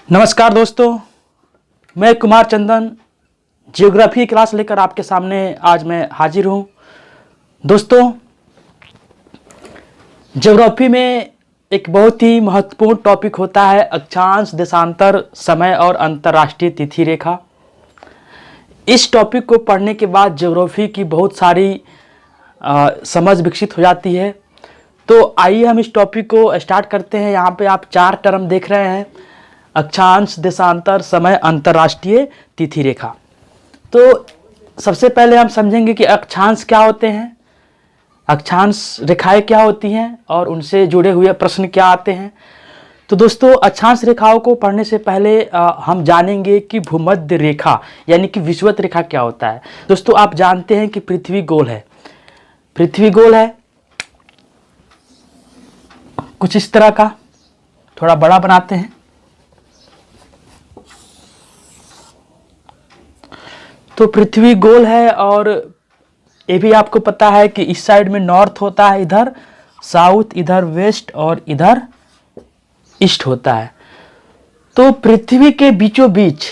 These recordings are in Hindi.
नमस्कार दोस्तों, मैं कुमार चंदन ज्योग्राफी क्लास लेकर आपके सामने आज मैं हाजिर हूँ। दोस्तों, ज्योग्राफी में एक बहुत ही महत्वपूर्ण टॉपिक होता है अक्षांश, देशांतर, समय और अंतर्राष्ट्रीय तिथि रेखा। इस टॉपिक को पढ़ने के बाद ज्योग्राफी की बहुत सारी समझ विकसित हो जाती है। तो आइए हम इस टॉपिक को स्टार्ट करते हैं। यहाँ पे आप 4 टर्म देख रहे हैं: अक्षांश, देशांतर, समय, अंतर्राष्ट्रीय तिथि रेखा। तो सबसे पहले हम समझेंगे कि अक्षांश क्या होते हैं, अक्षांश रेखाएं क्या होती हैं और उनसे जुड़े हुए प्रश्न क्या आते हैं। तो दोस्तों, अक्षांश रेखाओं को पढ़ने से पहले हम जानेंगे कि भूमध्य रेखा यानी कि विषुवत रेखा क्या होता है। दोस्तों, आप जानते हैं कि पृथ्वी गोल है, पृथ्वी गोल है कुछ इस तरह का। थोड़ा बड़ा बनाते हैं। तो पृथ्वी गोल है और ये भी आपको पता है कि इस साइड में नॉर्थ होता है, इधर साउथ, इधर वेस्ट और इधर ईस्ट होता है। तो पृथ्वी के बीचों बीच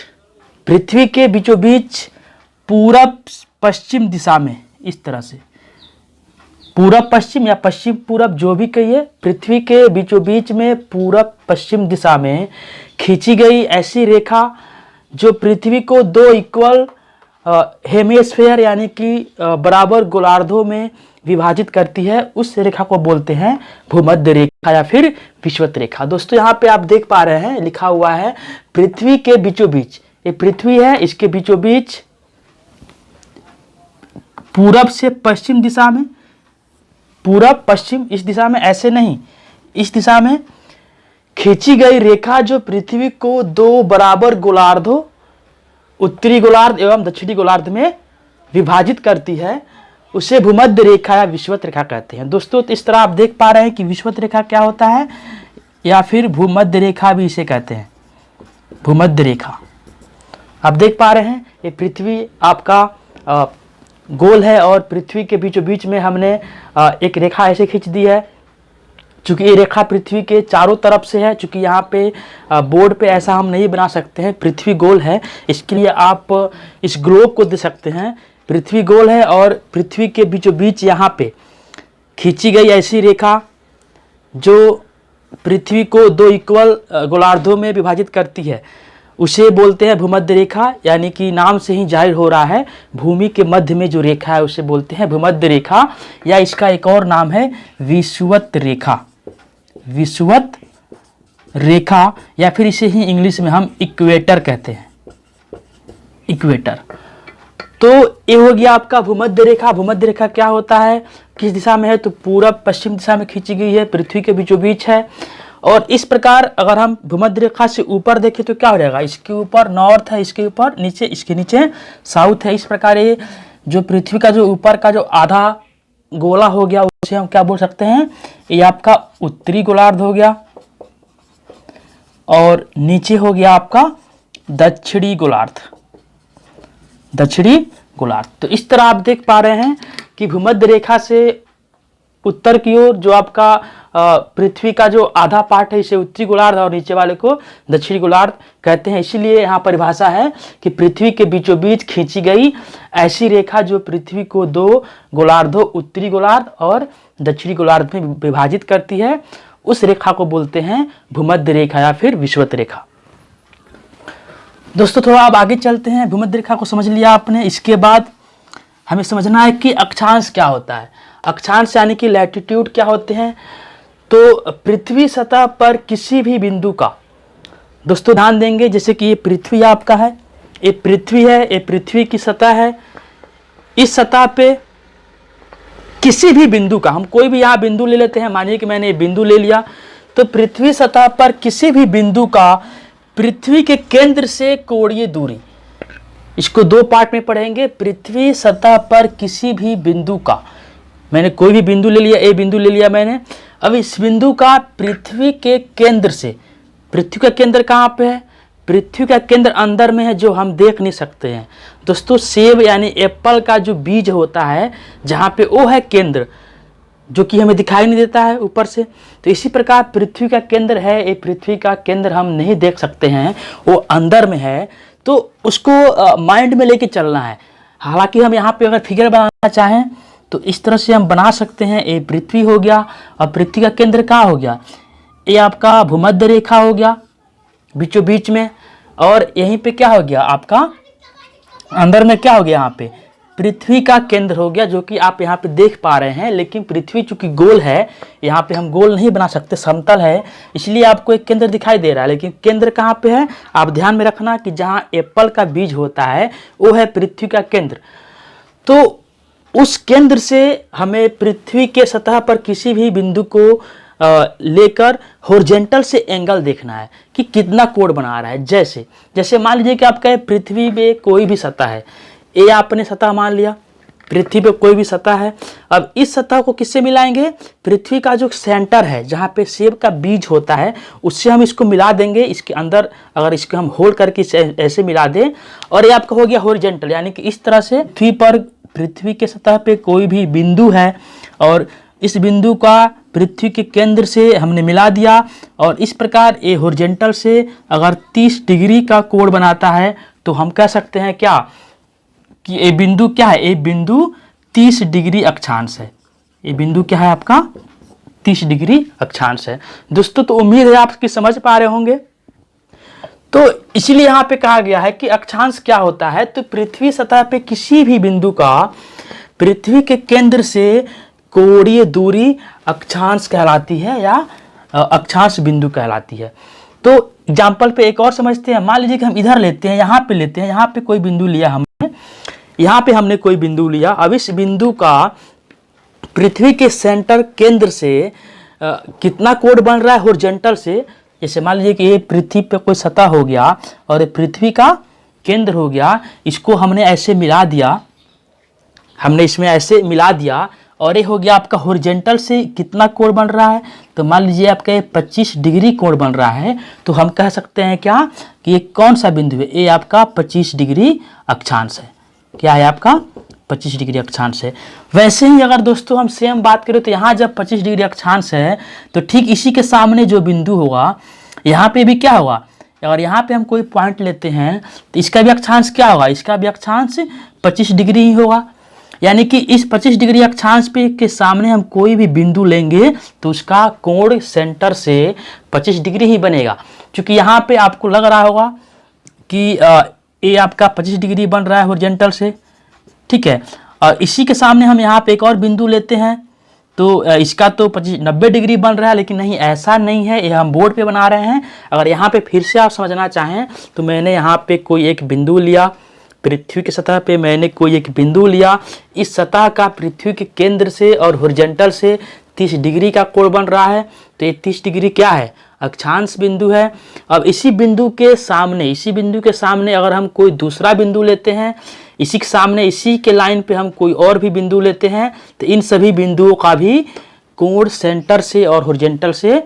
पूरब पश्चिम दिशा में, इस तरह से पूरब पश्चिम या पश्चिम पूरब जो भी कहिए, पृथ्वी के बीचों बीच में पूरब पश्चिम दिशा में खींची गई ऐसी रेखा जो पृथ्वी को 2 इक्वल हेमिस्फीयर यानी कि बराबर गोलार्धों में विभाजित करती है, उस रेखा को बोलते हैं भूमध्य रेखा या फिर विषुवत रेखा। दोस्तों, यहाँ पे आप देख पा रहे हैं लिखा हुआ है पृथ्वी के बीचों बीच। ये पृथ्वी है, इसके बीचों बीच पूरब से पश्चिम दिशा में, पूरब पश्चिम इस दिशा में, ऐसे नहीं, इस दिशा में खींची गई रेखा जो पृथ्वी को 2 बराबर गोलार्धों, उत्तरी गोलार्ध एवं दक्षिणी गोलार्ध में विभाजित करती है, उसे भूमध्य रेखा या विषुवत रेखा कहते हैं। दोस्तों, तो इस तरह आप देख पा रहे हैं कि विषुवत रेखा क्या होता है या फिर भूमध्य रेखा भी इसे कहते हैं, भूमध्य रेखा। आप देख पा रहे हैं ये पृथ्वी आपका गोल है और पृथ्वी के बीचों बीच में हमने एक रेखा ऐसे खींच दी है। चूंकि ये रेखा पृथ्वी के चारों तरफ से है, चूंकि यहाँ पे बोर्ड पे ऐसा हम नहीं बना सकते हैं, पृथ्वी गोल है, इसके लिए आप इस ग्लोब को दे सकते हैं। पृथ्वी गोल है और पृथ्वी के बीचों बीच यहाँ पे खींची गई ऐसी रेखा जो पृथ्वी को 2 इक्वल गोलार्धों में विभाजित करती है, उसे बोलते हैं भूमध्य रेखा। यानी कि नाम से ही जाहिर हो रहा है, भूमि के मध्य में जो रेखा है उसे बोलते हैं भूमध्य रेखा, या इसका एक और नाम है विषुवत रेखा, विषुवत रेखा, या फिर इसे ही इंग्लिश में हम इक्वेटर कहते हैं, इक्वेटर। तो ये हो गया आपका भूमध्य रेखा। भूमध्य रेखा क्या होता है, किस दिशा में है, तो पूरब पश्चिम दिशा में खींची गई है, पृथ्वी के बीचों बीच है। और इस प्रकार अगर हम भूमध्य रेखा से ऊपर देखें तो क्या हो जाएगा, इसके ऊपर नॉर्थ है, इसके ऊपर नीचे, इसके नीचे साउथ है। इस प्रकार ये जो पृथ्वी का जो ऊपर का जो आधा गोला हो गया उसे हम क्या बोल सकते हैं, ये आपका उत्तरी गोलार्ध हो गया और नीचे हो गया आपका दक्षिणी गोलार्ध, दक्षिणी गोलार्ध। तो इस तरह आप देख पा रहे हैं कि भूमध्य रेखा से उत्तर की ओर जो आपका पृथ्वी का जो आधा पार्ट है इसे उत्तरी गोलार्ध और नीचे वाले को दक्षिणी गोलार्ध कहते हैं। इसीलिए यहाँ परिभाषा है कि पृथ्वी के बीचों बीच खींची गई ऐसी रेखा जो पृथ्वी को 2 गोलार्धों, उत्तरी गोलार्ध और दक्षिणी गोलार्ध में विभाजित करती है, उस रेखा को बोलते हैं भूमध्य रेखा या फिर विषुवत रेखा। दोस्तों, थोड़ा अब आगे चलते हैं। भूमध्य रेखा को समझ लिया आपने, इसके बाद हमें समझना है कि अक्षांश क्या होता है। अक्षांश यानी कि लैटिट्यूड क्या होते हैं। तो पृथ्वी सतह पर किसी भी बिंदु का, दोस्तों ध्यान देंगे, जैसे कि ये पृथ्वी आपका है, ये पृथ्वी है, ये पृथ्वी की सतह है। इस सतह पे किसी भी बिंदु का, हम कोई भी यहाँ बिंदु ले लेते हैं, मानिए कि मैंने ये बिंदु ले लिया, तो पृथ्वी सतह पर किसी भी बिंदु का पृथ्वी के केंद्र से कोणीय दूरी, इसको 2 पार्ट में पढ़ेंगे। पृथ्वी सतह पर किसी भी बिंदु का, मैंने कोई भी बिंदु ले लिया, ए बिंदु ले लिया मैंने, अब इस बिंदु का पृथ्वी के केंद्र से, पृथ्वी का केंद्र कहाँ पे है, पृथ्वी का केंद्र अंदर में है जो हम देख नहीं सकते हैं। दोस्तों, सेब यानी एप्पल का जो बीज होता है, जहाँ पे वो है केंद्र, जो कि हमें दिखाई नहीं देता है ऊपर से। तो इसी प्रकार पृथ्वी का केंद्र है, ये पृथ्वी का केंद्र हम नहीं देख सकते हैं, वो अंदर में है, तो उसको माइंड में लेके चलना है। हालांकि हम यहाँ पे अगर फिगर बनाना चाहें तो इस तरह से हम बना सकते हैं। ये पृथ्वी हो गया और पृथ्वी का केंद्र कहाँ हो गया, ये आपका भूमध्य रेखा हो गया बीचों बीच में, और यहीं पे क्या हो गया आपका अंदर में क्या हो गया, यहाँ पे पृथ्वी का केंद्र हो गया, जो कि आप यहाँ पे देख पा रहे हैं। लेकिन पृथ्वी चूंकि गोल है, यहाँ पे हम गोल नहीं बना सकते, समतल है, इसलिए आपको एक केंद्र दिखाई दे रहा है। लेकिन केंद्र कहाँ पे है, आप ध्यान में रखना कि जहाँ एप्पल का बीज होता है वो है पृथ्वी का केंद्र। तो उस केंद्र से हमें पृथ्वी के सतह पर किसी भी बिंदु को लेकर हॉरिजॉन्टल से एंगल देखना है कि कितना कोण बना रहा है। जैसे जैसे मान लीजिए कि आपका पृथ्वी में कोई भी सतह है, ये आपने सतह मान लिया, पृथ्वी पे कोई भी सतह है। अब इस सतह को किससे मिलाएंगे, पृथ्वी का जो सेंटर है जहाँ पे सेब का बीज होता है उससे हम इसको मिला देंगे। इसके अंदर अगर इसको हम होल्ड करके ऐसे मिला दें, और ये आपका हो गया हॉरिजॉन्टल, यानी कि इस तरह से पृथ्वी के सतह पे कोई भी बिंदु है और इस बिंदु का पृथ्वी के केंद्र से हमने मिला दिया, और इस प्रकार ये हॉरिजॉन्टल से अगर 30 डिग्री का कोण बनाता है तो हम कह सकते हैं क्या कि ये बिंदु क्या है, ये बिंदु 30 डिग्री अक्षांश है। ये बिंदु क्या है आपका 30 डिग्री अक्षांश है। दोस्तों तो उम्मीद है आपकी समझ पा रहे होंगे। तो इसलिए यहाँ पे कहा गया है कि अक्षांश क्या होता है, तो पृथ्वी सतह पे किसी भी बिंदु का पृथ्वी के केंद्र से कोणीय दूरी अक्षांश कहलाती है या अक्षांश बिंदु कहलाती है। तो एग्जाम्पल पे एक और समझते हैं। मान लीजिए कि हम इधर लेते हैं, यहाँ पे लेते हैं, यहाँ पे कोई बिंदु लिया हमने, यहाँ पे हमने कोई बिंदु लिया। अब इस बिंदु का पृथ्वी के सेंटर केंद्र से कितना कोण बन रहा है हॉरिजॉन्टल से। जैसे मान लीजिए कि ये पृथ्वी पे कोई सतह हो गया और ये पृथ्वी का केंद्र हो गया, इसको हमने ऐसे मिला दिया, हमने इसमें ऐसे मिला दिया, और ये हो गया आपका हॉरिजॉन्टल से कितना कोण बन रहा है, तो मान लीजिए आपका ये 25 डिग्री कोण बन रहा है। तो हम कह सकते हैं क्या कि ये कौन सा बिंदु है, ये आपका 25 डिग्री अक्षांश है। क्या है आपका 25 डिग्री अक्षांश है। वैसे ही अगर दोस्तों हम सेम बात करें तो यहाँ जब 25 डिग्री अक्षांश है तो ठीक इसी के सामने जो बिंदु होगा यहाँ पे भी क्या होगा, अगर यहाँ पे हम कोई पॉइंट लेते हैं तो इसका भी अक्षांश क्या होगा, इसका भी अक्षांश 25 डिग्री ही होगा। यानी कि इस 25 डिग्री अक्षांश पे के सामने हम कोई भी बिंदु लेंगे तो उसका कोण सेंटर से 25 डिग्री ही बनेगा। क्योंकि यहाँ पे आपको लग रहा होगा कि ये आपका 25 डिग्री बन रहा है हॉरिजॉन्टल से, ठीक है। और इसी के सामने हम यहाँ पे एक और बिंदु लेते हैं तो इसका तो 90 डिग्री बन रहा है, लेकिन नहीं, ऐसा नहीं है, ये हम बोर्ड पे बना रहे हैं। अगर यहाँ पे फिर से आप समझना चाहें तो मैंने यहाँ पे कोई एक बिंदु लिया, पृथ्वी की सतह पे मैंने कोई एक बिंदु लिया, इस सतह का पृथ्वी के केंद्र से और हॉरिजॉन्टल से 30 डिग्री का कोण बन रहा है, तो ये 30 डिग्री क्या है, अक्षांश बिंदु है। अब इसी बिंदु के सामने अगर हम कोई दूसरा बिंदु लेते हैं, इसी के सामने इसी के लाइन पे हम कोई और भी बिंदु लेते हैं, तो इन सभी बिंदुओं का भी कोण सेंटर से और हॉरिजॉन्टल से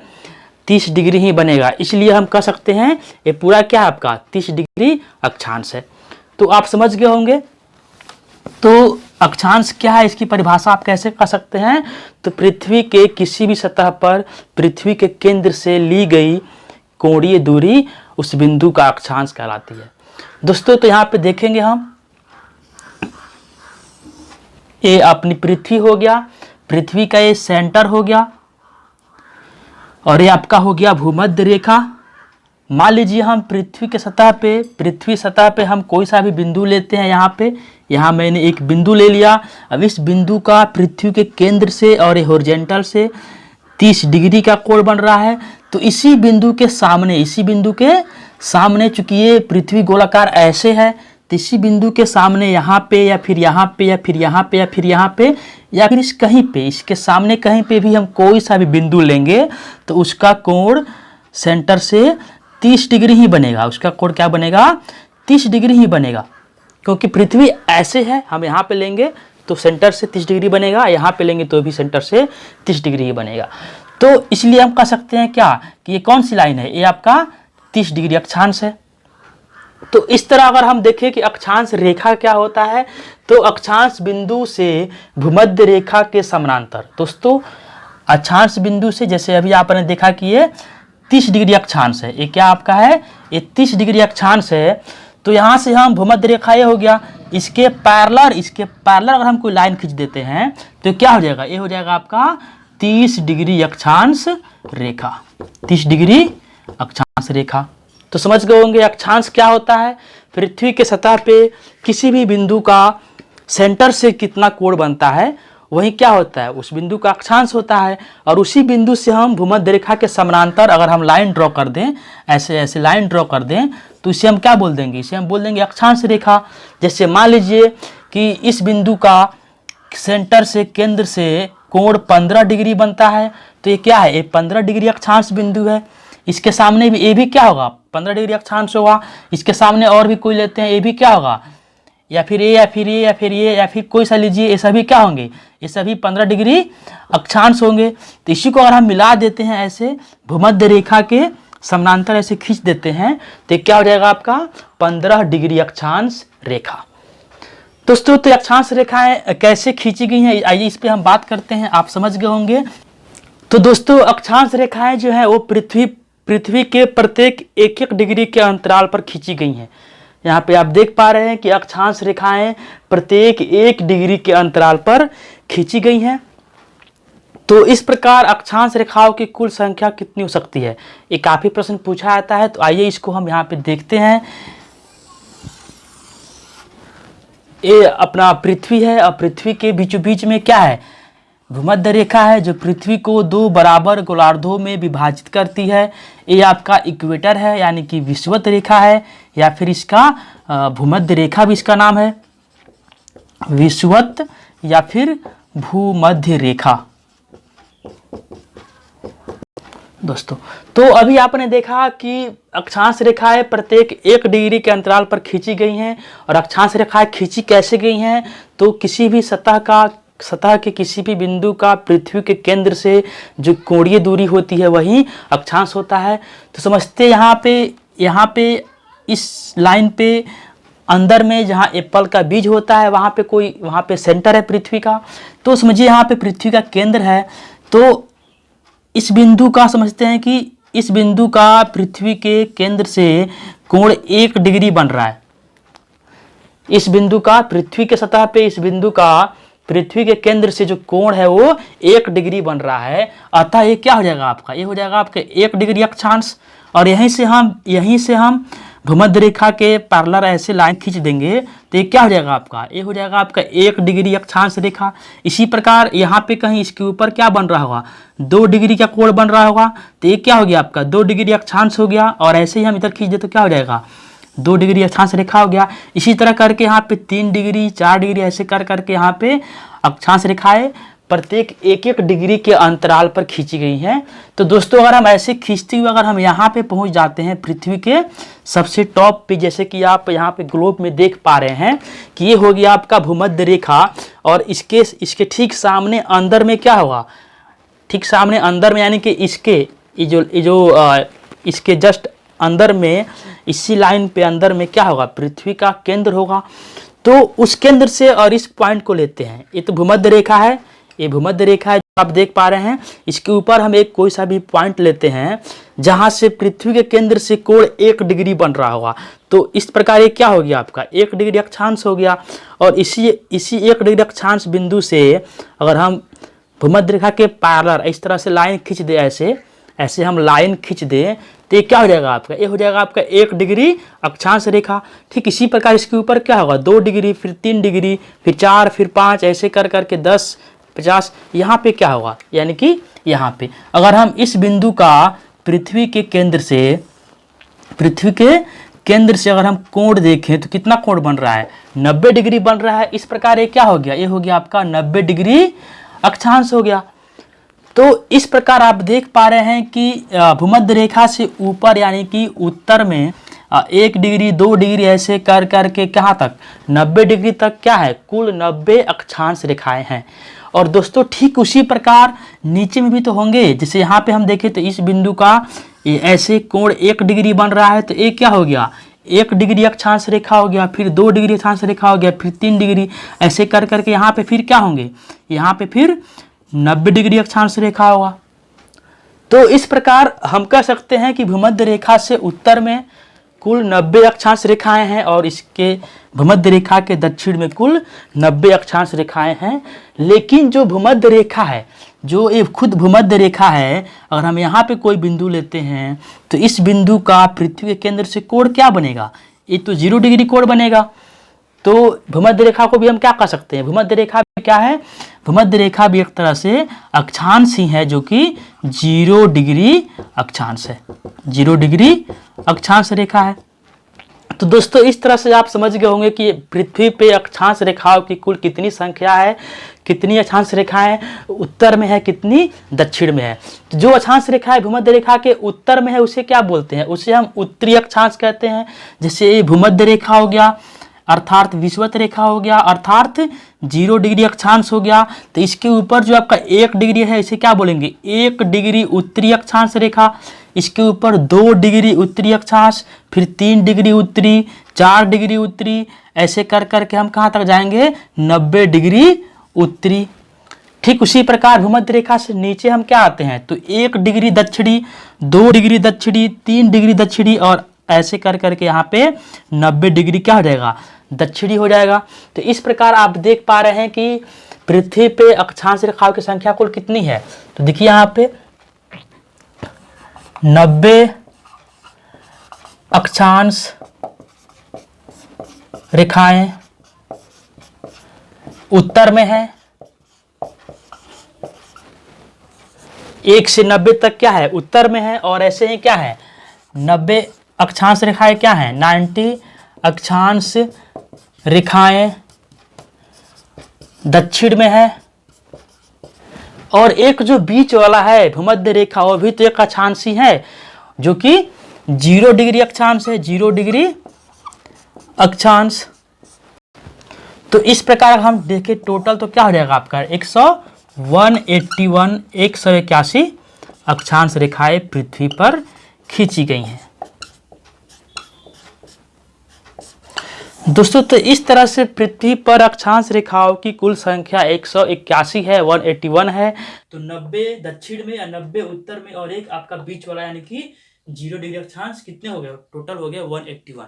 30 डिग्री ही बनेगा। इसलिए हम कह सकते हैं ये पूरा क्या है आपका 30 डिग्री अक्षांश है। तो आप समझ गए होंगे। तो अक्षांश क्या है, इसकी परिभाषा आप कैसे कर सकते हैं, तो पृथ्वी के किसी भी सतह पर पृथ्वी के केंद्र से ली गई कोणीय दूरी उस बिंदु का अक्षांश कहलाती है। दोस्तों तो यहाँ पे देखेंगे हम, ये अपनी पृथ्वी हो गया, पृथ्वी का ये सेंटर हो गया, और ये आपका हो गया भूमध्य रेखा। मान लीजिए हम पृथ्वी सतह पे हम कोई सा भी बिंदु लेते हैं। यहाँ मैंने एक बिंदु ले लिया। अब इस बिंदु का पृथ्वी के केंद्र से और ये हॉरिजॉन्टल से 30 डिग्री का कोण बन रहा है। तो इसी बिंदु के सामने चूंकि ये पृथ्वी गोलाकार ऐसे है, तो इसी बिंदु के सामने यहाँ पे या फिर यहाँ पे या फिर यहाँ पे या फिर यहाँ पे या फिर इसके सामने कहीं पे भी हम कोई सा भी बिंदु लेंगे तो उसका कोण सेंटर से 30 डिग्री ही बनेगा। उसका कोण क्या बनेगा, 30 डिग्री ही बनेगा। क्योंकि पृथ्वी ऐसे है, हम यहाँ पे लेंगे तो सेंटर से 30 डिग्री बनेगा, यहाँ पे लेंगे तो भी सेंटर से 30 डिग्री ही बनेगा। तो इसलिए हम कह सकते हैं क्या कि ये कौन सी लाइन है, ये आपका 30 डिग्री अक्षांश है। तो इस तरह अगर हम देखें कि अक्षांश रेखा क्या होता है, तो अक्षांश बिंदु से भूमध्य रेखा के समानांतर। दोस्तों अक्षांश बिंदु से, जैसे अभी आपने देखा कि ये 30 डिग्री अक्षांश है, ये क्या आपका है, ये 30 डिग्री अक्षांश है। तो यहाँ से हम भूमध्य रेखा ये हो गया, इसके पैरेलल अगर हम कोई लाइन खींच देते हैं तो क्या हो जाएगा, ये हो जाएगा आपका 30 डिग्री अक्षांश रेखा, 30 डिग्री अक्षांश रेखा। तो समझ गए होंगे अक्षांश क्या होता है। पृथ्वी के सतह पे किसी भी बिंदु का सेंटर से कितना कोण बनता है, वही क्या होता है, उस बिंदु का अक्षांश होता है। और उसी बिंदु से हम भूमध्य रेखा के समानांतर अगर हम लाइन ड्रॉ कर दें, ऐसे ऐसे लाइन ड्रॉ कर दें, तो इसे हम क्या बोल देंगे, इसे हम बोल देंगे अक्षांश रेखा। जैसे मान लीजिए कि इस बिंदु का सेंटर से, केंद्र से कोण 15 डिग्री बनता है, तो ये क्या है, ये 15 डिग्री अक्षांश बिंदु है। इसके सामने भी ये भी क्या होगा, 15 डिग्री अक्षांश होगा। इसके सामने और भी कोई लेते हैं, ये भी क्या होगा, या फिर ये, या फिर ये, या फिर ये, या फिर कोई सा लीजिए, ये सभी क्या होंगे, ये सभी 15 डिग्री अक्षांश होंगे। तो इसी को अगर हम मिला देते हैं ऐसे भूमध्य रेखा के समानांतर ऐसे खींच देते हैं, तो क्या हो जाएगा आपका 15 डिग्री अक्षांश रेखा। दोस्तों तो अक्षांश रेखाएं कैसे खींची गई हैं, आइए इस पे हम बात करते हैं, आप समझ गए होंगे। तो दोस्तों अक्षांश रेखाएं जो है वो पृथ्वी के प्रत्येक 1-1 डिग्री के अंतराल पर खींची गई हैं। यहाँ पे आप देख पा रहे हैं कि अक्षांश रेखाएं प्रत्येक 1 डिग्री के अंतराल पर खींची गई हैं। तो इस प्रकार अक्षांश रेखाओं की कुल संख्या कितनी हो सकती है, ये काफी प्रश्न पूछा जाता है। तो आइए इसको हम यहाँ पे देखते हैं। ये अपना पृथ्वी है और पृथ्वी के बीचों बीच में क्या है, भूमध्य रेखा है, जो पृथ्वी को 2 बराबर गोलार्धों में विभाजित करती है। ये आपका इक्वेटर है, यानी कि विषुवत रेखा है, या फिर इसका भूमध्य रेखा भी इसका नाम है, विषुवत या फिर भूमध्य रेखा। दोस्तों तो अभी आपने देखा कि अक्षांश रेखाएं प्रत्येक 1 डिग्री के अंतराल पर खींची गई हैं। और अक्षांश रेखाएं खींची कैसे गई हैं, तो किसी भी सतह के किसी भी बिंदु का पृथ्वी के केंद्र से जो कोणीय दूरी होती है वही अक्षांश होता है। तो समझते यहाँ पे इस लाइन पे अंदर में जहाँ एप्पल का बीज होता है वहाँ पे सेंटर है पृथ्वी का। तो समझिए यहाँ पे पृथ्वी का केंद्र है। तो इस बिंदु का समझते हैं कि इस बिंदु का पृथ्वी के केंद्र से कोण 1 डिग्री बन रहा है। इस बिंदु का पृथ्वी के सतह पे, इस बिंदु का पृथ्वी के केंद्र से जो कोण है वो 1 डिग्री बन रहा है। अतः ये क्या हो जाएगा आपका, ये हो जाएगा आपका 1 डिग्री अक्षांश। और यहीं से हम भूमध्य रेखा के पैरेलल ऐसे लाइन खींच देंगे, तो ये क्या हो जाएगा आपका, ये हो जाएगा आपका 1 डिग्री अक्षांश रेखा। इसी प्रकार यहाँ पे कहीं इसके ऊपर क्या बन रहा होगा, 2 डिग्री का कोण बन रहा होगा, तो ये क्या हो गया आपका 2 डिग्री अक्षांश हो गया। और ऐसे ही हम इधर खींच दे तो क्या हो जाएगा, 2 डिग्री अक्षांश रेखा हो गया। इसी तरह करके यहाँ पे 3 डिग्री 4 डिग्री ऐसे कर करके यहाँ पे अक्षांश रेखाएं प्रत्येक 1-1 डिग्री के अंतराल पर खींची गई हैं। तो दोस्तों अगर हम ऐसे खींचते हुए अगर हम यहाँ पे पहुँच जाते हैं पृथ्वी के सबसे टॉप पे, जैसे कि आप यहाँ पे ग्लोब में देख पा रहे हैं कि ये हो गया आपका भूमध्य रेखा। और इसके ठीक सामने अंदर में क्या होगा, ठीक सामने अंदर में, यानी कि इसके जस्ट अंदर में, इसी लाइन पे अंदर में क्या होगा, पृथ्वी का केंद्र होगा। तो उस केंद्र से और इस पॉइंट को लेते हैं, ये तो भूमध्य रेखा है, ये भूमध्य रेखा है जो आप देख पा रहे हैं। इसके ऊपर हम एक कोई सा भी पॉइंट लेते हैं जहां से पृथ्वी के केंद्र से कोण 1 डिग्री बन रहा होगा। तो इस प्रकार ये क्या हो गया आपका 1 डिग्री अक्षांश हो गया। और इसी 1 डिग्री अक्षांश बिंदु से अगर हम भूमध्य रेखा के पैरेलल इस तरह से लाइन खींच दे, ऐसे हम लाइन खींच दें, तो ये क्या हो जाएगा आपका, ये हो जाएगा आपका 1 डिग्री अक्षांश रेखा। ठीक इसी प्रकार इसके ऊपर क्या होगा, 2 डिग्री, फिर 3 डिग्री, फिर 4, फिर 5, ऐसे कर करके 10, 50, यहाँ पे क्या होगा, यानी कि यहाँ पे अगर हम इस बिंदु का पृथ्वी के केंद्र से अगर हम कोण देखें तो कितना कोण बन रहा है, 90 डिग्री बन रहा है। इस प्रकार ये क्या हो गया, ये हो गया आपका 90 डिग्री अक्षांश हो गया। तो इस प्रकार आप देख पा रहे हैं कि भूमध्य रेखा से ऊपर यानी कि उत्तर में 1 डिग्री 2 डिग्री ऐसे कर करके कहाँ तक 90 डिग्री तक क्या है, कुल 90 अक्षांश रेखाएं हैं। और दोस्तों ठीक उसी प्रकार नीचे में भी तो होंगे। जैसे यहाँ पे हम देखें तो इस बिंदु का ये ऐसे कोण 1 डिग्री बन रहा है, तो ये क्या हो गया, 1 डिग्री अक्षांश रेखा हो गया, फिर 2 डिग्री अक्षांश रेखा हो गया, फिर 3 डिग्री, ऐसे कर करके यहाँ पे फिर क्या होंगे, यहाँ पे फिर 90 डिग्री अक्षांश रेखा होगा। तो इस प्रकार हम कह सकते हैं कि भूमध्य रेखा से उत्तर में कुल 90 अक्षांश रेखाएं हैं और इसके भूमध्य रेखा के दक्षिण में कुल 90 अक्षांश रेखाएं हैं। लेकिन जो भूमध्य रेखा है, जो ये खुद भूमध्य रेखा है, अगर हम यहाँ पे कोई बिंदु लेते हैं तो इस बिंदु का पृथ्वी के केंद्र से कोण क्या बनेगा, ये तो 0 डिग्री कोण बनेगा। तो भूमध्य रेखा को भी हम क्या कह सकते हैं, भूमध्य रेखा भी क्या है, भूमध्य रेखा भी एक तरह से अक्षांश ही है, जो कि 0 डिग्री अक्षांश है, 0 डिग्री अक्षांश रेखा है। तो दोस्तों इस तरह से आप समझ गए होंगे कि पृथ्वी पे अक्षांश रेखाओं की कुल कितनी संख्या है, कितनी अक्षांश रेखाएं उत्तर में है, कितनी दक्षिण में है। तो जो अक्षांश रेखा है भूमध्य रेखा के उत्तर में है उसे क्या बोलते हैं, उसे हम उत्तरी अक्षांश कहते हैं। जैसे भूमध्य रेखा हो गया अर्थात विषुवत रेखा हो गया अर्थात 0 डिग्री अक्षांश हो गया। तो इसके ऊपर जो आपका 1 डिग्री है इसे क्या बोलेंगे, 1 डिग्री उत्तरी अक्षांश रेखा। इसके ऊपर 2 डिग्री उत्तरी अक्षांश, फिर 3 डिग्री उत्तरी, 4 डिग्री उत्तरी, ऐसे कर करके हम कहाँ तक जाएंगे, 90 डिग्री उत्तरी। ठीक उसी प्रकार भूमध्य रेखा से नीचे हम क्या आते हैं, तो 1 डिग्री दक्षिणी, 2 डिग्री दक्षिणी, 3 डिग्री दक्षिणी और ऐसे कर करके यहाँ पे 90 डिग्री क्या हो जाएगा, दक्षिणी हो जाएगा। तो इस प्रकार आप देख पा रहे हैं कि पृथ्वी पे अक्षांश रेखाओं की संख्या कुल कितनी है। तो देखिए यहाँ पे 90 अक्षांश रेखाएं उत्तर में है, 1 से 90 तक क्या है, उत्तर में है। और ऐसे ही क्या है, 90 अक्षांश रेखाएं क्या हैं, 90 अक्षांश रेखाएं दक्षिण में है। और एक जो बीच वाला है भूमध्य रेखा वो भी तो एक अक्षांश ही है, जो कि 0 डिग्री अक्षांश है, 0 डिग्री अक्षांश। तो इस प्रकार हम देखें टोटल तो क्या हो जाएगा आपका 181 अक्षांश रेखाएं पृथ्वी पर खींची गई हैं। दोस्तों तो इस तरह से पृथ्वी पर अक्षांश रेखाओं की कुल संख्या 181 है, 181 है। तो 90 दक्षिण में या 90 उत्तर में और एक आपका बीच वाला यानी कि 0 डिग्री अक्षांश कितने हो गए, टोटल हो गए 181।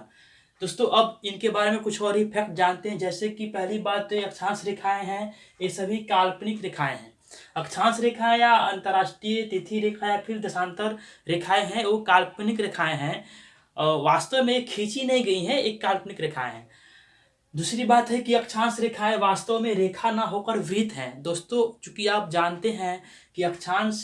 दोस्तों अब इनके बारे में कुछ और ही फैक्ट जानते हैं। जैसे कि पहली बात तो ये अक्षांश रेखाएं हैं, ये सभी काल्पनिक रेखाएं हैं। अक्षांश रेखाएं या अंतर्राष्ट्रीय तिथि रेखा या फिर दशांतर रेखाएं हैं, वो काल्पनिक रेखाएं हैं, वास्तव में खींची नहीं गई हैं, एक काल्पनिक रेखाएं हैं। दूसरी बात है कि अक्षांश रेखाएं वास्तव में रेखा ना होकर वृत्त हैं। दोस्तों चूंकि आप जानते हैं कि अक्षांश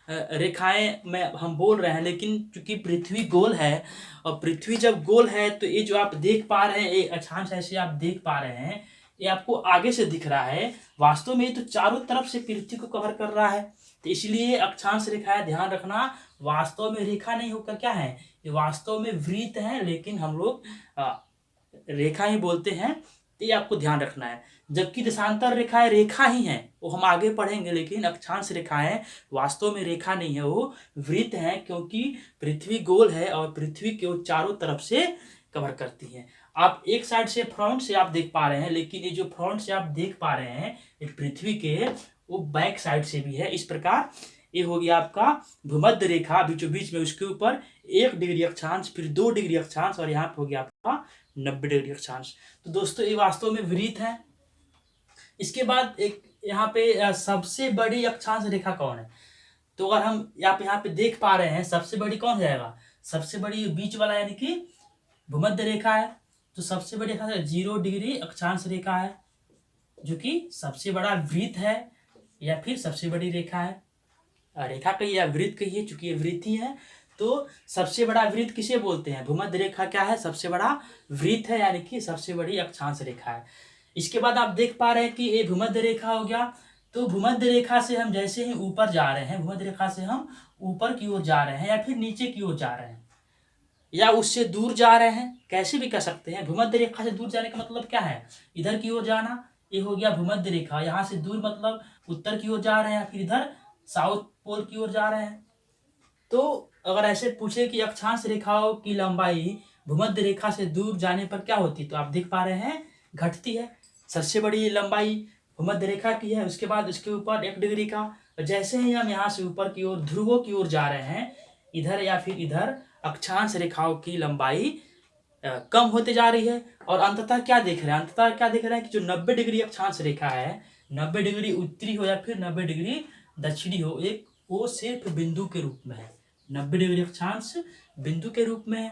रेखाएं में हम बोल रहे हैं, लेकिन चूंकि पृथ्वी गोल है और पृथ्वी जब गोल है तो ये जो आप देख पा रहे हैं ये अक्षांश ऐसे आप देख पा रहे हैं, ये आपको आगे से दिख रहा है, वास्तव में ये तो चारों तरफ से पृथ्वी को कवर कर रहा है। तो इसलिए अक्षांश रेखाएं ध्यान रखना वास्तव में रेखा नहीं होकर क्या है, ये वास्तव में वृत्त हैं, लेकिन हम लोग रेखा ही बोलते हैं। तो ये आपको ध्यान रखना है। जबकि दशांतर रेखाएं रेखा ही हैं, वो हम आगे पढ़ेंगे, लेकिन अक्षांश रेखाएं वास्तव में रेखा नहीं है, वो वृत्त हैं, क्योंकि पृथ्वी गोल है और पृथ्वी को चारों तरफ से कवर करती है। आप एक साइड से फ्रंट से आप देख पा रहे हैं, लेकिन ये जो फ्रंट से आप देख पा रहे हैं ये पृथ्वी के वो बैक साइड से भी है। इस प्रकार ये हो गया आपका भूमध्य रेखा, बीचों बीच में उसके ऊपर 1 डिग्री अक्षांश, फिर 2 डिग्री अक्षांश और यहाँ पे हो गया आपका 90 डिग्री अक्षांश। तो दोस्तों ये वास्तव में वृत्त है। इसके बाद एक यहाँ पे सबसे बड़ी अक्षांश रेखा कौन है, तो अगर हम यहाँ पे देख पा रहे हैं सबसे बड़ी कौन जाएगा, सबसे बड़ी बीच वाला यानी कि भूमध्य रेखा है। तो सबसे बड़ी रेखा 0 डिग्री अक्षांश रेखा है, जो कि सबसे बड़ा वृत्त है या फिर सबसे बड़ी रेखा है। रेखा कहिए या वृत्त कहिए, चूंकि ये वृत्त ही है तो सबसे बड़ा वृत्त किसे बोलते हैं, भूमध्य रेखा क्या है, सबसे बड़ा वृत्त है, यानी कि सबसे बड़ी अक्षांश रेखा है। इसके बाद आप देख पा रहे हैं कि ये भूमध्य रेखा हो गया। तो भूमध्य रेखा से हम जैसे ही ऊपर जा रहे हैं, भूमध्य रेखा से हम ऊपर की ओर जा रहे हैं या फिर नीचे की ओर जा रहे हैं या उससे दूर जा रहे हैं, कैसे भी कह सकते हैं। भूमध्य रेखा से दूर जाने का मतलब क्या है, इधर की ओर जाना, ये हो गया भूमध्य रेखा। यहाँ से दूर मतलब उत्तर की ओर जा रहे हैं, फिर इधर साउथ पोल की ओर जा रहे हैं। तो अगर ऐसे पूछे कि अक्षांश रेखाओं की लंबाई भूमध्य रेखा से दूर जाने पर क्या होती है, तो आप देख पा रहे हैं घटती है। सबसे बड़ी लंबाई भूमध्य रेखा की है, उसके बाद उसके ऊपर 1 डिग्री का। जैसे ही हम यहाँ से ऊपर की ओर ध्रुवों की ओर जा रहे हैं, इधर या फिर इधर अक्षांश रेखाओं की लंबाई कम होते जा रही है। और अंततः क्या देख रहे हैं, अंततः क्या देख रहे हैं कि जो 90 डिग्री अक्षांश रेखा है, 90 डिग्री उत्तरी हो या फिर 90 डिग्री दक्षिणी हो, एक वो सिर्फ बिंदु के रूप में है। 90 डिग्री अक्षांश बिंदु के रूप में है।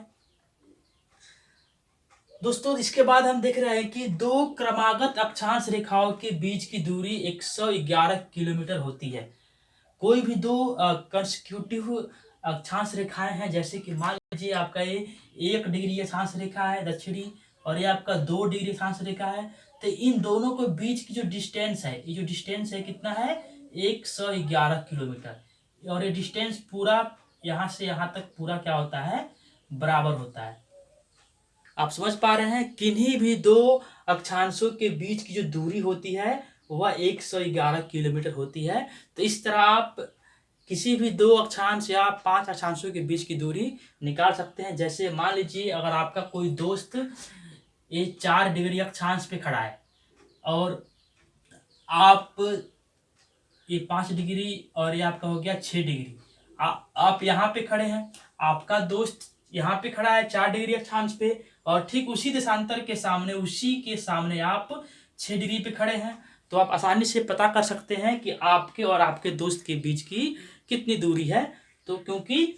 दोस्तों इसके बाद हम देख रहे हैं कि दो क्रमागत अक्षांश रेखाओं के बीच की दूरी 111 किलोमीटर होती है। कोई भी दो कंसेक्यूटिव अक्षांश रेखाएं हैं, जैसे कि मान लीजिए आपका ये 1 डिग्री अक्षांश रेखा है दक्षिणी, और ये आपका 2 डिग्री अक्षांश रेखा है, तो इन दोनों के बीच की जो डिस्टेंस है, ये जो डिस्टेंस है कितना है, 111 किलोमीटर। और ये डिस्टेंस पूरा यहाँ से यहाँ तक पूरा क्या होता है, बराबर होता है। आप समझ पा रहे हैं, किन्हीं भी दो अक्षांशों के बीच की जो दूरी होती है वह 111 किलोमीटर होती है। तो इस तरह आप किसी भी दो अक्षांश या 5 अक्षांशों के बीच की दूरी निकाल सकते हैं। जैसे मान लीजिए अगर आपका कोई दोस्त ये 4 डिग्री अक्षांश पे खड़ा है और आप ये 5 डिग्री और ये आपका हो गया 6 डिग्री। आप यहाँ पे खड़े हैं, आपका दोस्त यहाँ पे खड़ा है 4 डिग्री अक्षांश पे, और ठीक उसी देशांतर के सामने, उसी के सामने आप 6 डिग्री पे खड़े हैं। तो आप आसानी से पता कर सकते हैं कि आपके और आपके दोस्त के बीच की कितनी दूरी है। तो क्योंकि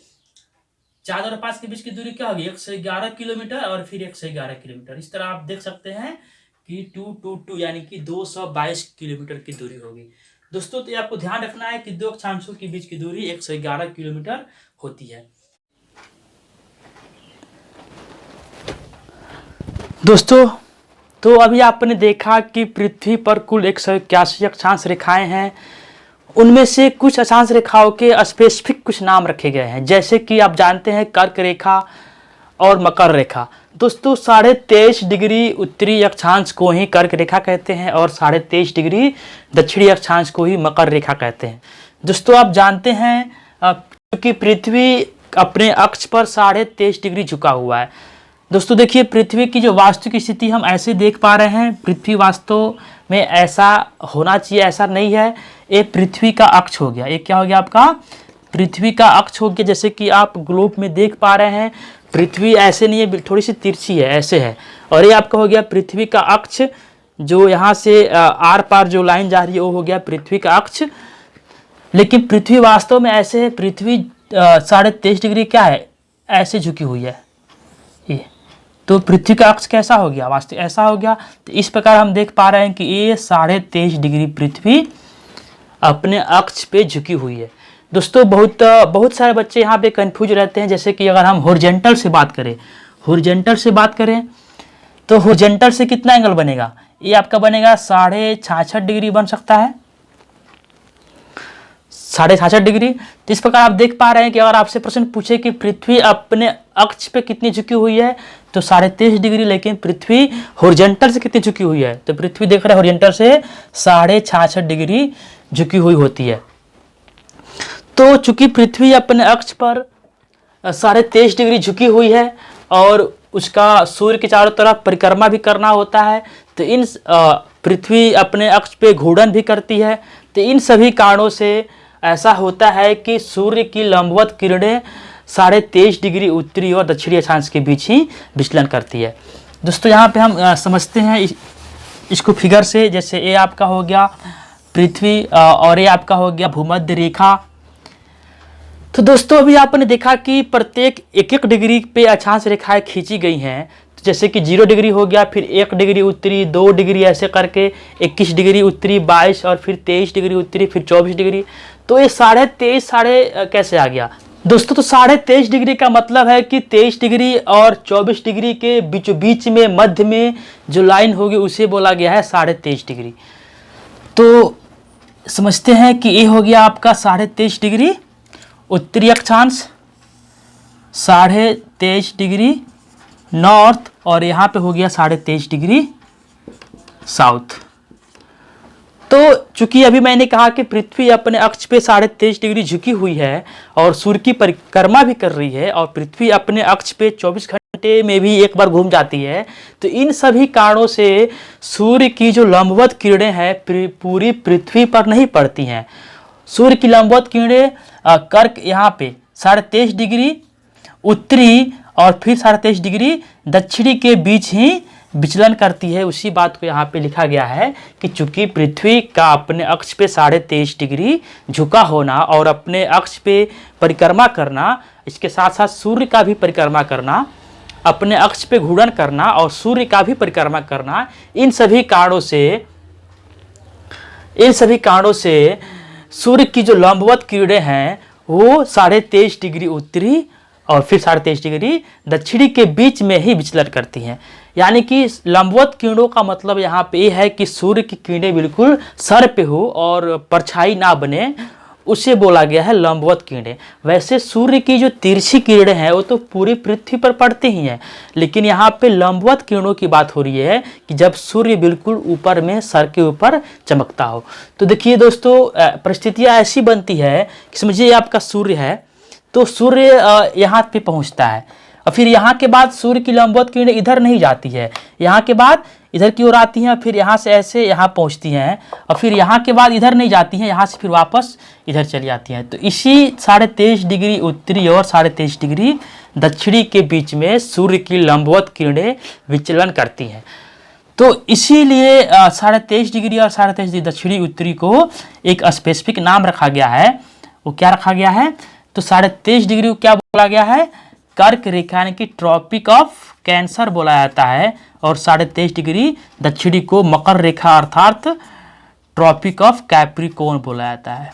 4 और 5 के बीच की दूरी क्या होगी, 111 किलोमीटर और फिर 111 किलोमीटर। इस तरह आप देख सकते हैं कि 222 यानी कि 222 किलोमीटर की दूरी होगी। दोस्तों तो ये आपको ध्यान रखना है कि दो अक्षांशों के बीच की दूरी 111 किलोमीटर होती है। दोस्तों तो अभी आपने देखा कि पृथ्वी पर कुल 181 अक्षांश रेखाएं हैं। उनमें से कुछ अक्षांश रेखाओं के स्पेसिफिक कुछ नाम रखे गए हैं, जैसे कि आप जानते हैं कर्क रेखा और मकर रेखा। दोस्तों 23.5 डिग्री उत्तरी अक्षांश को ही कर्क रेखा कहते हैं और 23.5 डिग्री दक्षिणी अक्षांश को ही मकर रेखा कहते हैं। दोस्तों आप जानते हैं कि पृथ्वी अपने अक्ष पर 23.5 डिग्री झुका हुआ है। दोस्तों देखिए, पृथ्वी की जो वास्तविक स्थिति हम ऐसे देख पा रहे हैं, पृथ्वी वास्तव में ऐसा होना चाहिए, ऐसा नहीं है। ये पृथ्वी का अक्ष हो गया। ये क्या हो गया आपका, पृथ्वी का अक्ष हो गया। जैसे कि आप ग्लोब में देख पा रहे हैं, पृथ्वी ऐसे नहीं है, थोड़ी सी तिरछी है, ऐसे है। और ये आपका हो गया पृथ्वी का अक्ष, जो यहाँ से आर पार जो लाइन जा रही है वो हो गया पृथ्वी का अक्ष। लेकिन पृथ्वी वास्तव में ऐसे है, पृथ्वी 23.5 डिग्री क्या है, ऐसे झुकी हुई है ये। तो पृथ्वी का अक्ष कैसा हो गया, वास्तव ऐसा हो गया। तो इस प्रकार हम देख पा रहे हैं कि ये 23.5 डिग्री पृथ्वी अपने अक्ष पे झुकी हुई है। दोस्तों बहुत सारे बच्चे यहाँ पे कंफ्यूज रहते हैं। जैसे कि अगर हम हॉरिजॉन्टल से बात करें, हॉरिजॉन्टल से बात करें तो हॉरिजॉन्टल से कितना एंगल बनेगा, ये आपका बनेगा 66.5 डिग्री बन सकता है, 66.5 डिग्री। तो इस प्रकार आप देख पा रहे हैं कि अगर आपसे प्रश्न पूछे कि पृथ्वी अपने अक्ष पे कितनी झुकी हुई है, तो 23.5 डिग्री। लेकिन पृथ्वी हॉरिजॉन्टल से कितनी झुकी हुई है, तो पृथ्वी देख रहे हैं हॉरिजॉन्टल से 66.5 डिग्री झुकी हुई होती है। तो चूंकि पृथ्वी अपने अक्ष पर 23.5 डिग्री झुकी हुई है और उसका सूर्य के चारों तरफ परिक्रमा भी करना होता है, तो इन पृथ्वी अपने अक्ष पे घूर्णन भी करती है। तो इन सभी कारणों से ऐसा होता है कि सूर्य की लंबवत किरणें 23.5 डिग्री उत्तरी और दक्षिणी अक्षांश के बीच ही विचलन करती है। दोस्तों यहाँ पे हम समझते हैं इसको फिगर से। जैसे ये आपका हो गया पृथ्वी और ये आपका हो गया भूमध्य रेखा। तो दोस्तों अभी आपने देखा कि प्रत्येक 1-1 डिग्री पे अक्षांश रेखाएं खींची गई हैं। तो जैसे कि 0 डिग्री हो गया, फिर 1 डिग्री उत्तरी, 2 डिग्री, ऐसे करके 21 डिग्री उत्तरी, 22 और फिर 23 डिग्री उत्तरी, फिर 24 डिग्री। तो ये 23.5 कैसे आ गया दोस्तों, तो 23.5 डिग्री का मतलब है कि 23 डिग्री और 24 डिग्री के बीच में मध्य में जो लाइन होगी उसे बोला गया है 23.5 डिग्री। तो समझते हैं कि ये हो गया आपका 23.5 डिग्री उत्तरी अक्षांश, 23.5 डिग्री नॉर्थ, और यहाँ पे हो गया 23.5 डिग्री साउथ। तो चूंकि अभी मैंने कहा कि पृथ्वी अपने अक्ष पे 23.5 डिग्री झुकी हुई है और सूर्य की परिक्रमा भी कर रही है, और पृथ्वी अपने अक्ष पे 24 घंटे में भी एक बार घूम जाती है। तो इन सभी कारणों से सूर्य की जो लंबवत किरणें हैं पूरी पृथ्वी पर नहीं पड़ती हैं। सूर्य की लंबवत किरणें कर्क यहाँ पे 23.5 डिग्री उत्तरी और फिर 23.5 डिग्री दक्षिणी के बीच ही विचलन करती है। उसी बात को यहाँ पे लिखा गया है कि चूंकि पृथ्वी का अपने अक्ष पे 23.5 डिग्री झुका होना और अपने अक्ष पे परिक्रमा करना, इसके साथ साथ सूर्य का भी परिक्रमा करना, अपने अक्ष पे घूर्णन करना और सूर्य का भी परिक्रमा करना, इन सभी कारणों से सूर्य की जो लंबवत किरणें हैं वो 23.5 डिग्री उत्तरी और फिर 23.5 डिग्री दक्षिणी के बीच में ही विचलन करती हैं। यानी कि लंबवत किरणों का मतलब यहाँ पे ये है कि सूर्य की किरणें बिल्कुल सर पे हो और परछाई ना बने, उसे बोला गया है लंबवत किरणें। वैसे सूर्य की जो तिरछी किरणें हैं वो तो पूरी पृथ्वी पर पड़ती ही हैं, लेकिन यहाँ पे लंबवत किरणों की बात हो रही है कि जब सूर्य बिल्कुल ऊपर में सर के ऊपर चमकता हो। तो देखिए दोस्तों, परिस्थितियाँ ऐसी बनती है कि समझिए आपका सूर्य है, तो सूर्य यहाँ पे पहुँचता है और फिर यहाँ के बाद सूर्य की लंबवत किरणें इधर नहीं जाती है, यहाँ के बाद इधर की ओर आती हैं, फिर यहाँ से ऐसे यहाँ पहुँचती हैं और फिर यहाँ के बाद इधर नहीं जाती हैं, यहाँ से फिर वापस इधर चली जाती हैं। तो इसी 23.5 डिग्री उत्तरी और 23.5 डिग्री दक्षिणी के बीच में सूर्य की लंबवत किरणें विचलन करती हैं। तो इसीलिए 23.5 डिग्री और 23.5 डिग्री दक्षिणी उत्तरी को एक स्पेसिफिक नाम रखा गया है। वो क्या रखा गया है? तो 23.5 डिग्री को क्या बोला गया है? कर्क रेखा यानी कि ट्रॉपिक ऑफ कैंसर बोला जाता है और 23.5 डिग्री दक्षिणी को मकर रेखा अर्थात ट्रॉपिक ऑफ कैप्रिकॉर्न बोला जाता है।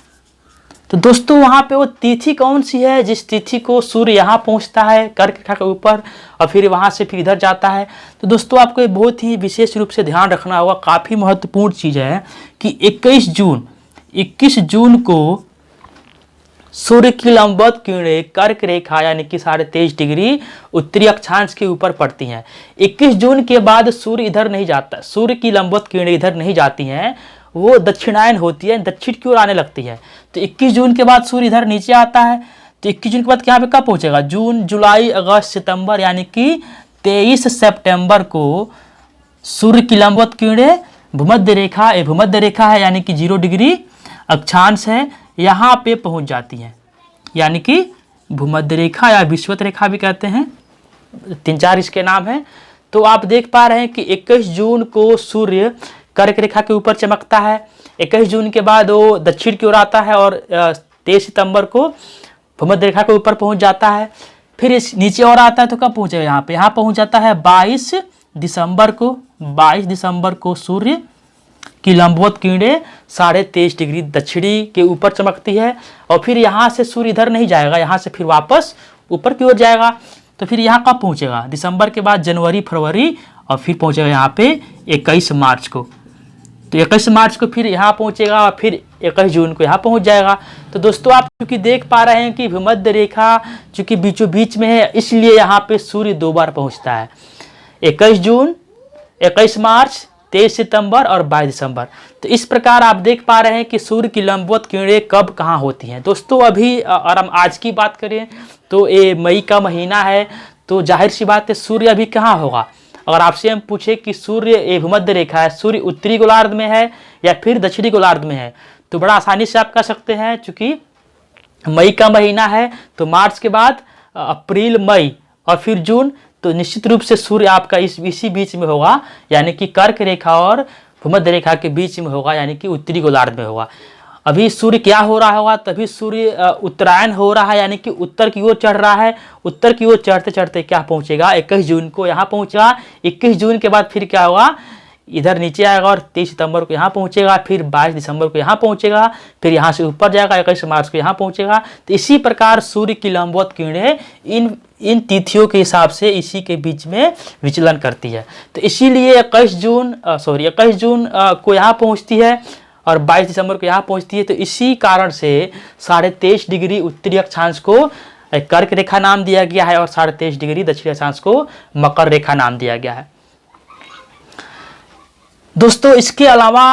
तो दोस्तों वहाँ पे वो तिथि कौन सी है जिस तिथि को सूर्य यहाँ पहुँचता है कर्क रेखा के ऊपर और फिर वहाँ से फिर इधर जाता है? तो दोस्तों आपको ये बहुत ही विशेष रूप से ध्यान रखना होगा, काफ़ी महत्वपूर्ण चीज़ है कि 21 जून को सूर्य की लंबवत किरणें कर्क रेखा यानी कि 23.5 डिग्री उत्तरी अक्षांश के ऊपर पड़ती हैं। 21 जून के बाद सूर्य इधर नहीं जाता, सूर्य की लंबवत किरणें इधर नहीं जाती हैं, वो दक्षिणायन होती है, दक्षिण की ओर आने लगती है। तो 21 जून के बाद सूर्य इधर नीचे आता है। तो 21 जून के बाद यहाँ पे कब पहुँचेगा? जून, जुलाई, अगस्त, सितंबर यानी कि 23 सितंबर को सूर्य की लंबवत किरणें भूमध्य रेखा है यानी कि 0 डिग्री अक्षांश है, यहाँ पे पहुंच जाती हैं, यानी कि भूमध्य रेखा या विषुवत रेखा भी कहते हैं, 3-4 इसके नाम हैं। तो आप देख पा रहे हैं कि 21 जून को सूर्य कर्क रेखा के ऊपर चमकता है, 21 जून के बाद वो दक्षिण की ओर आता है और 23 सितंबर को भूमध्य रेखा के ऊपर पहुंच जाता है। फिर इस नीचे और आता है तो कब पहुंचेगा? यहाँ पे, यहाँ पहुंच जाता है 22 दिसंबर को सूर्य की लंबवत किरणें 23.5 डिग्री दक्षिणी के ऊपर चमकती है और फिर यहाँ से सूर्य इधर नहीं जाएगा, यहाँ से फिर वापस ऊपर की ओर जाएगा। तो फिर यहाँ कब पहुँचेगा? दिसंबर के बाद जनवरी, फरवरी और फिर पहुँचेगा यहाँ पे 21 मार्च को। तो 21 मार्च को फिर यहाँ पहुँचेगा और फिर 21 जून को यहाँ पहुँच जाएगा। तो दोस्तों आप चूँकि देख पा रहे हैं कि भूमध्य रेखा चूँकि बीचों बीच में है, इसलिए यहाँ पे सूर्य 2 बार पहुँचता है, 21 जून, 21 मार्च, 23 सितंबर और 22 दिसंबर। तो इस प्रकार आप देख पा रहे हैं कि सूर्य की लंबवत किरणें कब कहाँ होती हैं। दोस्तों अभी अगर हम आज की बात करें तो ये मई का महीना है, तो जाहिर सी बात है सूर्य अभी कहाँ होगा। अगर आपसे हम पूछे कि सूर्य ये भूमध्य रेखा है, सूर्य उत्तरी गोलार्ध में है या फिर दक्षिणी गोलार्ध में है, तो बड़ा आसानी से आप कह सकते हैं, चूँकि मई का महीना है तो मार्च के बाद अप्रैल, मई और फिर जून, तो निश्चित रूप से सूर्य आपका इसी बीच में होगा, यानी कि कर्क रेखा और भूमध्य रेखा के बीच में होगा, यानी कि उत्तरी गोलार्ध में होगा। अभी सूर्य क्या हो रहा होगा? तभी सूर्य उत्तरायण हो रहा है, यानी कि उत्तर की ओर चढ़ रहा है। उत्तर की ओर चढ़ते चढ़ते क्या पहुंचेगा? 21 जून को यहाँ पहुंचेगा। 21 जून के बाद फिर क्या होगा? इधर नीचे आएगा और 23 सितंबर को यहाँ पहुँचेगा, फिर 22 दिसंबर को यहाँ पहुँचेगा, फिर यहाँ से ऊपर जाएगा, 21 मार्च को यहाँ पहुँचेगा। तो इसी प्रकार सूर्य की लंबवत किरणें इन तिथियों के हिसाब से इसी के बीच में विचलन करती है। तो इसीलिए 21 जून को यहाँ पहुँचती है और 22 दिसंबर को यहाँ पहुँचती है। तो इसी कारण से 23.5 डिग्री उत्तरी अक्षांश को कर्क रेखा नाम दिया गया है और 23.5 डिग्री दक्षिणी अक्षांश को मकर रेखा नाम दिया गया है। दोस्तों इसके अलावा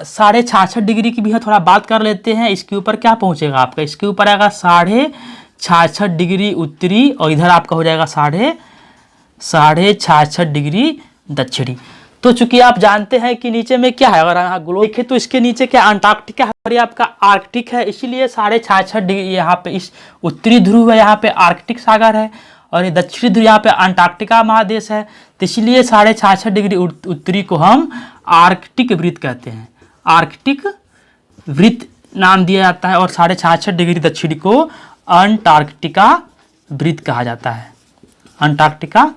66.5 डिग्री की भी थोड़ा बात कर लेते हैं। इसके ऊपर क्या पहुंचेगा आपका? इसके ऊपर आएगा 66.5 डिग्री उत्तरी और इधर आपका हो जाएगा 66.5 डिग्री दक्षिणी। तो चूंकि आप जानते हैं कि नीचे में क्या है, अगर यहाँ ग्लोब देखें तो इसके नीचे क्या अंटार्कटिका है और ये आपका आर्कटिक है, इसीलिए 66.5 डिग्री यहाँ पे इस उत्तरी ध्रुव है, यहाँ पे आर्कटिक सागर है और ये दक्षिणी ध्रुव यहाँ पे अंटार्कटिका महादेश है। तो इसलिए 66.5 डिग्री उत्तरी को हम आर्कटिक वृत्त कहते हैं, आर्कटिक वृत्त नाम दिया जाता है, और 66.5 डिग्री दक्षिणी को अंटार्कटिका वृत्त कहा जाता है, अंटार्कटिका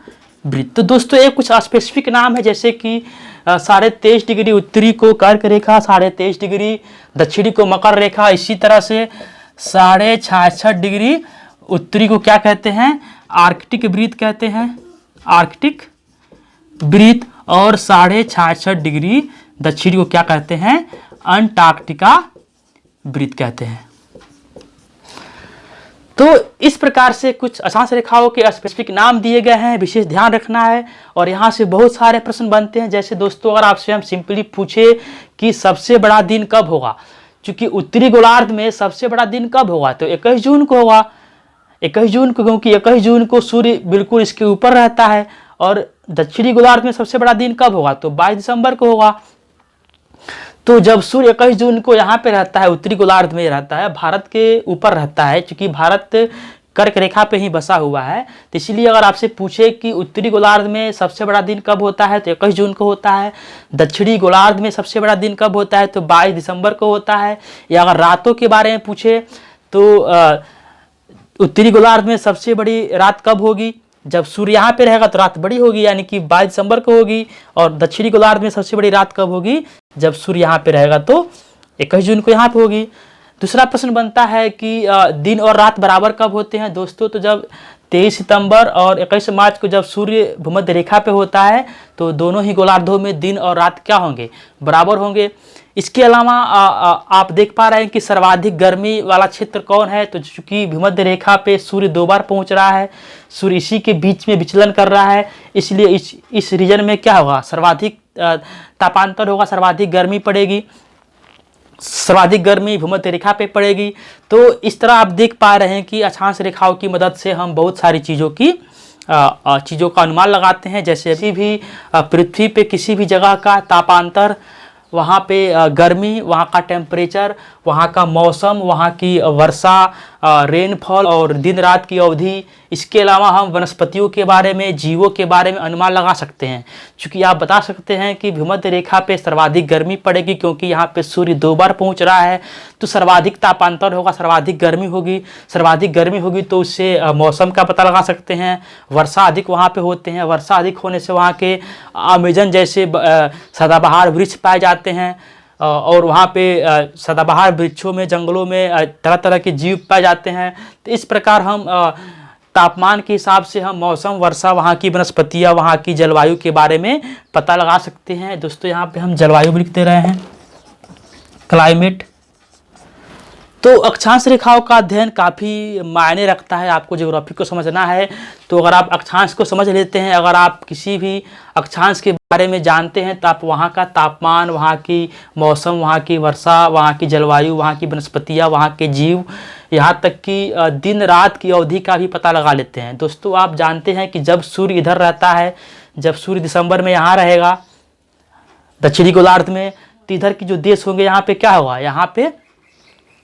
वृत्त। तो दोस्तों एक कुछ स्पेसिफिक नाम है, जैसे कि 23.5 डिग्री उत्तरी को कर्क रेखा, 23.5 डिग्री दक्षिणी को मकर रेखा। इसी तरह से 66.5 डिग्री उत्तरी को क्या कहते हैं, आर्कटिक वृत्त कहते हैं, आर्कटिक वृत्त, और 66.5 डिग्री दक्षिणी को क्या कहते हैं, अंटार्कटिका वृत्त कहते हैं। तो इस प्रकार से कुछ अक्षांश रेखाओं के स्पेसिफिक नाम दिए गए हैं, विशेष ध्यान रखना है। और यहाँ से बहुत सारे प्रश्न बनते हैं, जैसे दोस्तों अगर आपसे हम सिंपली पूछे कि सबसे बड़ा दिन कब होगा, क्योंकि उत्तरी गोलार्ध में सबसे बड़ा दिन कब होगा, तो 21 जून को होगा, 21 जून को, क्योंकि 21 जून को सूर्य बिल्कुल इसके ऊपर रहता है। और दक्षिणी गोलार्ध में सबसे बड़ा दिन कब होगा, तो 22 दिसंबर को होगा। तो जब सूर्य 21 जून को यहाँ पे रहता है, उत्तरी गोलार्ध में रहता है, भारत के ऊपर रहता है, क्योंकि भारत कर्क रेखा पे ही बसा हुआ है, तो इसलिए अगर आपसे पूछे कि उत्तरी गोलार्ध में सबसे बड़ा दिन कब होता है, तो 21 जून को होता है। दक्षिणी गोलार्ध में सबसे बड़ा दिन कब होता है, तो 22 दिसंबर को होता है। या अगर रातों के बारे में पूछे तो उत्तरी गोलार्ध में सबसे बड़ी रात कब होगी, जब सूर्य यहाँ पे रहेगा तो रात बड़ी होगी, यानी कि 22 दिसंबर को होगी। और दक्षिणी गोलार्ध में सबसे बड़ी रात कब होगी, जब सूर्य यहाँ पे रहेगा तो 21 जून को यहाँ पे होगी। दूसरा प्रश्न बनता है कि दिन और रात बराबर कब होते हैं दोस्तों, तो जब 23 सितंबर और 21 मार्च को जब सूर्य भूमध्य रेखा पे होता है, तो दोनों ही गोलार्धों में दिन और रात क्या होंगे, बराबर होंगे। इसके अलावा आप देख पा रहे हैं कि सर्वाधिक गर्मी वाला क्षेत्र कौन है, तो चूंकि भूमध्य रेखा पे सूर्य 2 बार पहुंच रहा है, सूर्य इसी के बीच में विचलन कर रहा है, इसलिए इस रीजन में क्या होगा, सर्वाधिक तापांतर होगा, सर्वाधिक गर्मी पड़ेगी, सर्वाधिक गर्मी भूमध्य रेखा पे पड़ेगी। तो इस तरह आप देख पा रहे हैं कि अक्षांश रेखाओं की मदद से हम बहुत सारी चीज़ों का अनुमान लगाते हैं। जैसे अभी भी पृथ्वी पे किसी भी जगह का तापांतर, वहाँ पे गर्मी, वहाँ का टेम्परेचर, वहाँ का मौसम, वहाँ की वर्षा, रेनफॉल और दिन रात की अवधि, इसके अलावा हम वनस्पतियों के बारे में, जीवों के बारे में अनुमान लगा सकते हैं। क्योंकि आप बता सकते हैं कि भूमध्य रेखा पे सर्वाधिक गर्मी पड़ेगी, क्योंकि यहाँ पे सूर्य 2 बार पहुँच रहा है, तो सर्वाधिक तापांतर होगा, सर्वाधिक गर्मी होगी, सर्वाधिक गर्मी होगी तो उससे मौसम का पता लगा सकते हैं। वर्षा अधिक वहाँ पे होते हैं, वर्षा अधिक होने से वहाँ के अमेजन जैसे सदाबहार वृक्ष पाए जाते हैं, और वहाँ पे सदाबहार वृक्षों में, जंगलों में तरह तरह के जीव पाए जाते हैं। तो इस प्रकार हम तापमान के हिसाब से हम मौसम, वर्षा, वहाँ की वनस्पतियाँ, वहाँ की जलवायु के बारे में पता लगा सकते हैं। दोस्तों यहाँ पे हम जलवायु भी लिख दे रहे हैं, क्लाइमेट। तो अक्षांश रेखाओं का अध्ययन काफ़ी मायने रखता है, आपको ज्योग्राफी को समझना है तो अगर आप अक्षांश को समझ लेते हैं, अगर आप किसी भी अक्षांश के बारे में जानते हैं, तो आप वहाँ का तापमान, वहाँ की मौसम, वहाँ की वर्षा, वहाँ की जलवायु, वहाँ की वनस्पतियाँ, वहाँ के जीव, यहाँ तक कि दिन रात की अवधि का भी पता लगा लेते हैं। दोस्तों आप जानते हैं कि जब सूर्य इधर रहता है, जब सूर्य दिसंबर में यहाँ रहेगा दक्षिणी गोलार्ध में, तो इधर की जो देश होंगे यहाँ पे क्या होगा, यहाँ पे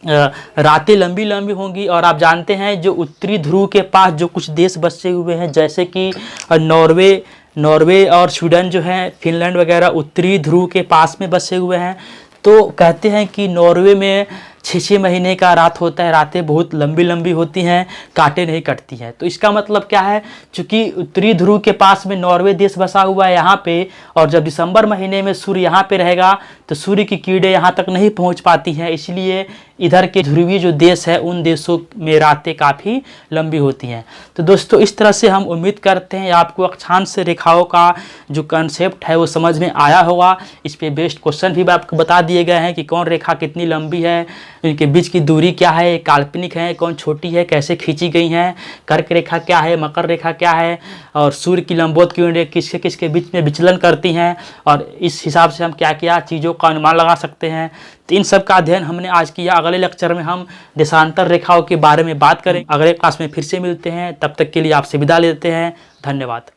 रातें लंबी लंबी होंगी। और आप जानते हैं जो उत्तरी ध्रुव के पास जो कुछ देश बसे हुए हैं, जैसे कि नॉर्वे और स्वीडन जो हैं, फिनलैंड वगैरह उत्तरी ध्रुव के पास में बसे हुए हैं, तो कहते हैं कि नॉर्वे में 6-6 महीने का रात होता है, रातें बहुत लंबी लंबी होती हैं, कांटे नहीं कटती हैं। तो इसका मतलब क्या है, चूँकि उत्तरी ध्रुव के पास में नॉर्वे देश बसा हुआ है यहाँ पे, और जब दिसंबर महीने में सूर्य यहाँ पे रहेगा तो सूर्य की किरणें यहाँ तक नहीं पहुँच पाती हैं, इसलिए इधर के ध्रुवीय जो देश है उन देशों में रातें काफ़ी लंबी होती हैं। तो दोस्तों इस तरह से हम उम्मीद करते हैं आपको अक्षांश रेखाओं का जो कंसेप्ट है वो समझ में आया होगा। इस पे बेस्ड क्वेश्चन भी आपको बता दिए गए हैं कि कौन रेखा कितनी लंबी है, इनके बीच की दूरी क्या है, काल्पनिक है, कौन छोटी है, कैसे खींची गई हैं, कर्क रेखा क्या है, मकर रेखा क्या है, और सूर्य की लंबवत किरणें किसके किसके बीच में विचलन करती हैं, और इस हिसाब से हम क्या क्या चीज़ों का अनुमान लगा सकते हैं। तो इन सब का अध्ययन हमने आज किया। अगले लेक्चर में हम देशांतर रेखाओं के बारे में बात करें। अगले क्लास में फिर से मिलते हैं, तब तक के लिए आपसे विदा लेते हैं। धन्यवाद।